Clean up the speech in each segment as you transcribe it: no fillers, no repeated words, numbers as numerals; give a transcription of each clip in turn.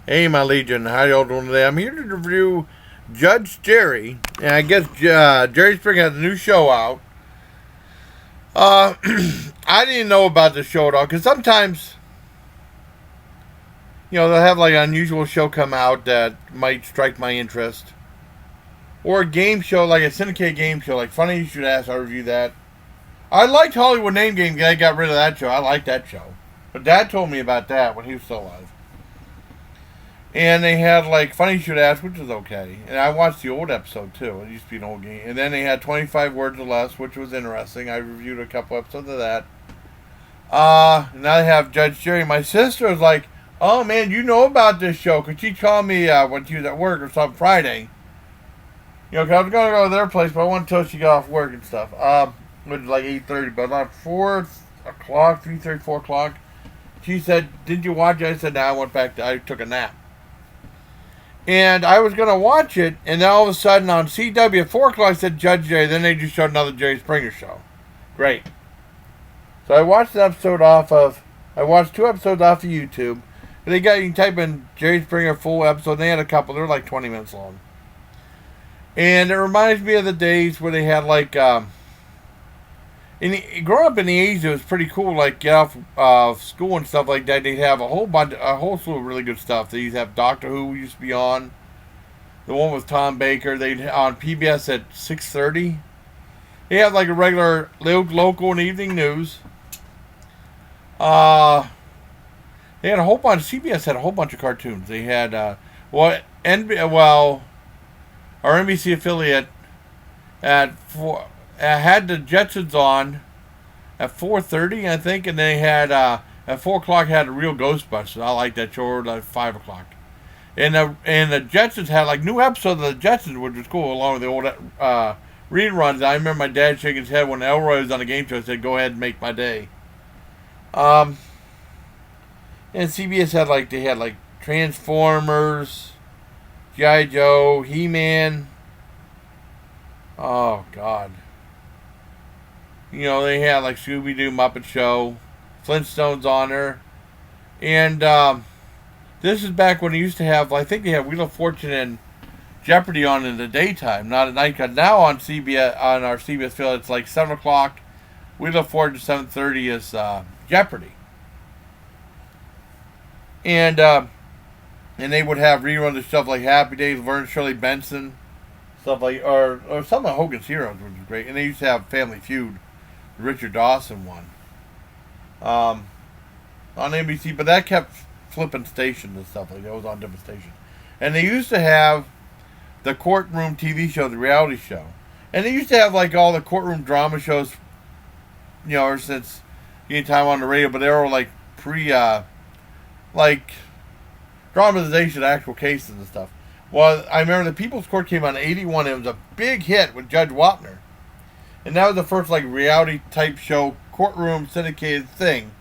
Hey, my legion, how y'all doing today? I'm here to review Judge Jerry, and I guess Jerry Springer has a new show out. Uh, I didn't know about the show at all because sometimes, they'll have like an unusual show come out that might strike my interest, or a game show like a syndicated game show, like Funny You Should Ask. I review that. I liked Hollywood Name Game. I got rid of that show. I liked that show, but Dad told me about that when he was still alive. And they had like Funny Shoot Ass, which was okay. And I watched the old episode too. It used to be an old game. And then they had 25 Words or Less, which was interesting. I reviewed a couple episodes of that. Now they have Judge Jerry. My sister was like, "Oh man, you know about this show?" Because she called me when she was at work or something Friday. Because I was going to go to their place, but I wanted until she got off work and stuff. It was like 8:30, but about 4 o'clock, 3:30, 4 o'clock. She said, "Did you watch it?" I said, "No, I went back. I took a nap." And I was going to watch it, and then all of a sudden on CW at 4 o'clock I said Judge Jerry, then they just showed another Jerry Springer show. Great. So I watched I watched 2 episodes off of YouTube. You can type in Jerry Springer full episode, and they had a couple, they're like 20 minutes long. And it reminds me of the days where they had like, growing up in the 80s, it was pretty cool, like get off school and stuff like that. They'd have a whole slew of really good stuff. They used to have Doctor Who used to be on. The one with Tom Baker. They'd on PBS at 6:30. They had like a regular local and evening news. They had a whole bunch. CBS had a whole bunch of cartoons. They had our NBC affiliate had the Jetsons on at 4:30, I think, and they had at 4 o'clock had a real Ghostbusters. I like that show. Or like 5 o'clock. And the Jetsons had like new episodes of the Jetsons, which was cool, along with the old reruns. I remember my dad shaking his head when Elroy was on the game show and said, "Go ahead and make my day." Um, and CBS had like Transformers, G.I. Joe, He-Man. Oh God. They had like Scooby Doo, Muppet Show, Flintstones on there, and this is back when they used to have. I think they had Wheel of Fortune and Jeopardy on in the daytime, not at night. Cause now on CBS, on our CBS field, it's like 7 o'clock. Wheel of Fortune 7:30 is Jeopardy, and they would have reruns of stuff like Happy Days, Vern Shirley Benson, stuff like or some of Hogan's Heroes, which was great. And they used to have Family Feud, the Richard Dawson one, on NBC, but that kept flipping stations and stuff like that. It was on different stations, and they used to have the courtroom TV show, the reality show, and they used to have like all the courtroom drama shows, ever since anytime on the radio, but they were like like dramatization of actual cases and stuff. Well, I remember the People's Court came on in '81. It was a big hit with Judge Wapner, and that was the first like reality type show courtroom syndicated thing.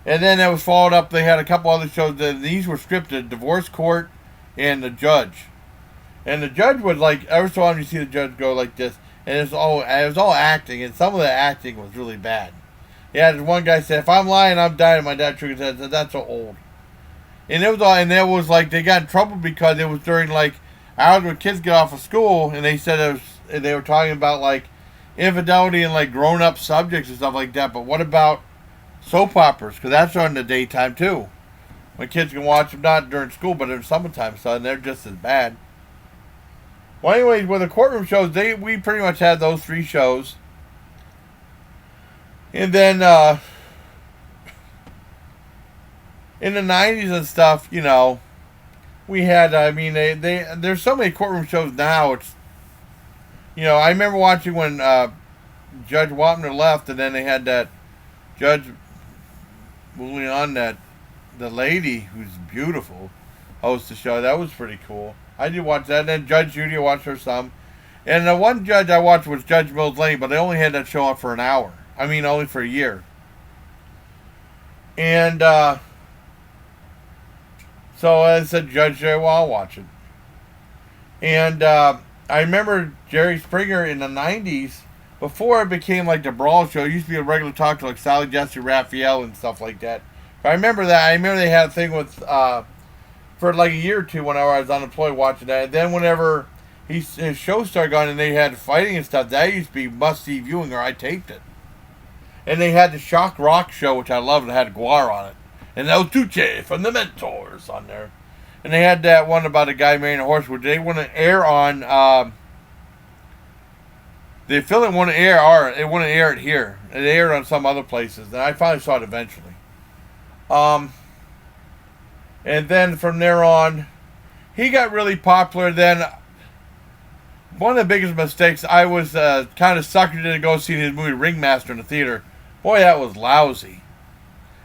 And then that was followed up. They had a couple other shows. These were scripted: Divorce Court and The Judge. And the judge would like every so often you see the judge go like this, and it was all acting, and some of the acting was really bad. Yeah, this one guy said, "If I'm lying, I'm dying." My dad shook his head and said, "That's so old." And it was like they got in trouble because it was during like hours when kids get off of school, and they said they were talking about like infidelity and like grown up subjects and stuff like that. But what about soap operas? Because that's on the daytime too, when kids can watch them not during school but in summertime, so they're just as bad. Well, anyways, with the courtroom shows, we pretty much had those 3 shows, and then in the '90s and stuff, we had. I mean, there's so many courtroom shows now. It's I remember watching when Judge Wapner left, and then they had that Judge Julian, the lady who's beautiful, host the show. That was pretty cool. I did watch that. And then Judge Judy, I watched her some. And the one judge I watched was Judge Mills Lane, but they only had that show on for an hour. I mean, only for a year. And so I said, Judge Jerry, well, I'll watch it. And I remember Jerry Springer in the '90s, before it became like the Brawl show. It used to be a regular talk to like Sally Jesse Raphael and stuff like that. But I remember that. I remember they had a thing with for like a year or two whenever I was unemployed watching that. And then whenever his show started going and they had fighting and stuff, that used to be must-see viewing, or I taped it. And they had the Shock Rock show, which I loved, and had Guar on it. And El Tuche from the Mentors on there. And they had that one about a guy marrying a horse, which they want to air on. The affiliate want to air, they want to air it here. It aired on some other places, and I finally saw it eventually. And then from there on, he got really popular. Then one of the biggest mistakes, I was kind of suckered into go see his movie Ringmaster in the theater. Boy, that was lousy.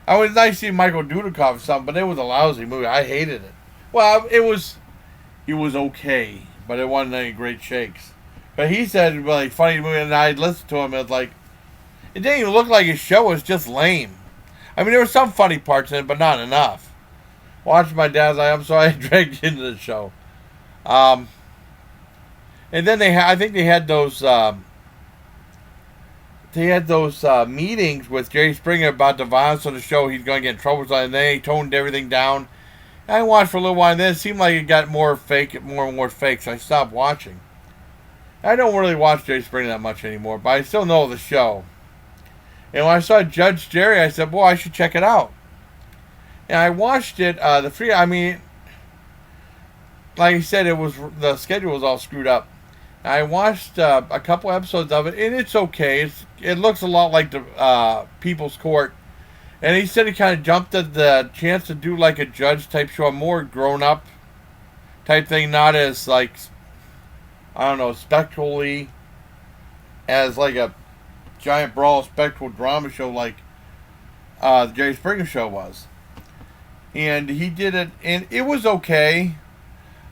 I was nice to see Michael Dudikoff or something, but it was a lousy movie. I hated it. Well, it was okay, but it wasn't any great shakes. But he said it was like funny movie, and I listened to him. It was like, it didn't even look like his show was just lame. I mean, there were some funny parts in it, but not enough. Watching my dad's like, I'm sorry I dragged you into the show. And then I think they had those meetings with Jerry Springer about the violence of the show. He's going to get in trouble, and then he toned everything down. I watched for a little while, and then it seemed like it got more and more fake, so I stopped watching. I don't really watch Jerry Springer that much anymore, but I still know the show. And when I saw Judge Jerry, I said, boy, I should check it out. And I watched it, like I said, the schedule was all screwed up. I watched a couple episodes of it, and it's okay. It looks a lot like the People's Court. And he said he kind of jumped at the chance to do like a judge type show, a more grown up type thing, not as like, I don't know, spectrally as like a giant brawl spectral drama show like the Jerry Springer show was. And he did it, and it was okay.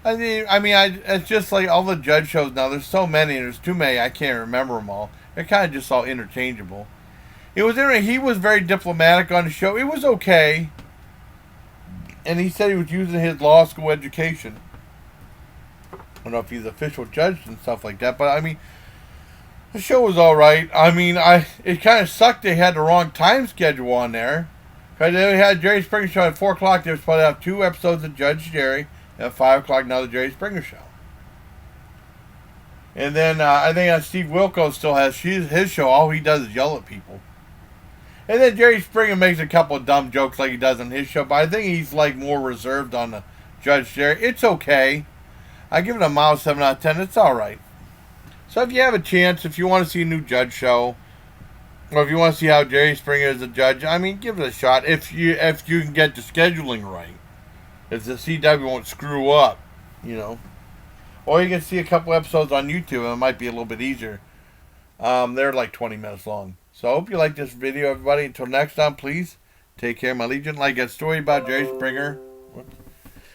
It's just like all the judge shows now. There's so many, and there's too many. I can't remember them all. They're kind of just all interchangeable. It was interesting. He was very diplomatic on the show. It was okay. And he said he was using his law school education. I don't know if he's official judge and stuff like that, but I mean, the show was all right. I mean, it kind of sucked they had the wrong time schedule on there. Because they had Jerry Springer show at 4 o'clock. They were supposed to have 2 episodes of Judge Jerry. And at 5 o'clock, another Jerry Springer show. And then I think Steve Wilkos still has his show. All he does is yell at people. And then Jerry Springer makes a couple of dumb jokes like he does on his show. But I think he's like more reserved on the Judge Jerry. It's okay. I give it a mild 7 out of 10. It's all right. So if you have a chance, if you want to see a new judge show, or if you want to see how Jerry Springer is a judge, I mean, give it a shot. If you can get the scheduling right, if the CW won't screw up, you know. Or you can see a couple episodes on YouTube, and it might be a little bit easier. They're like 20 minutes long. So I hope you like this video, everybody. Until next time, please take care, my legion. Like a story about Jerry Springer. Whoops.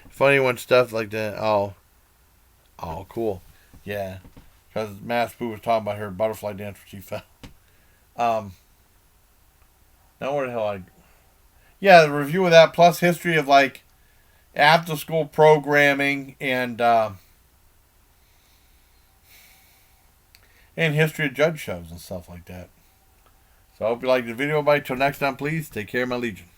Funny when stuff like that. Oh, cool. Yeah. Because Mass Boo was talking about her butterfly dance when she fell. Now where the hell yeah, the review of that, plus history of like after school programming and history of judge shows and stuff like that. So I hope you liked the video. Till next time, please take care, my legion.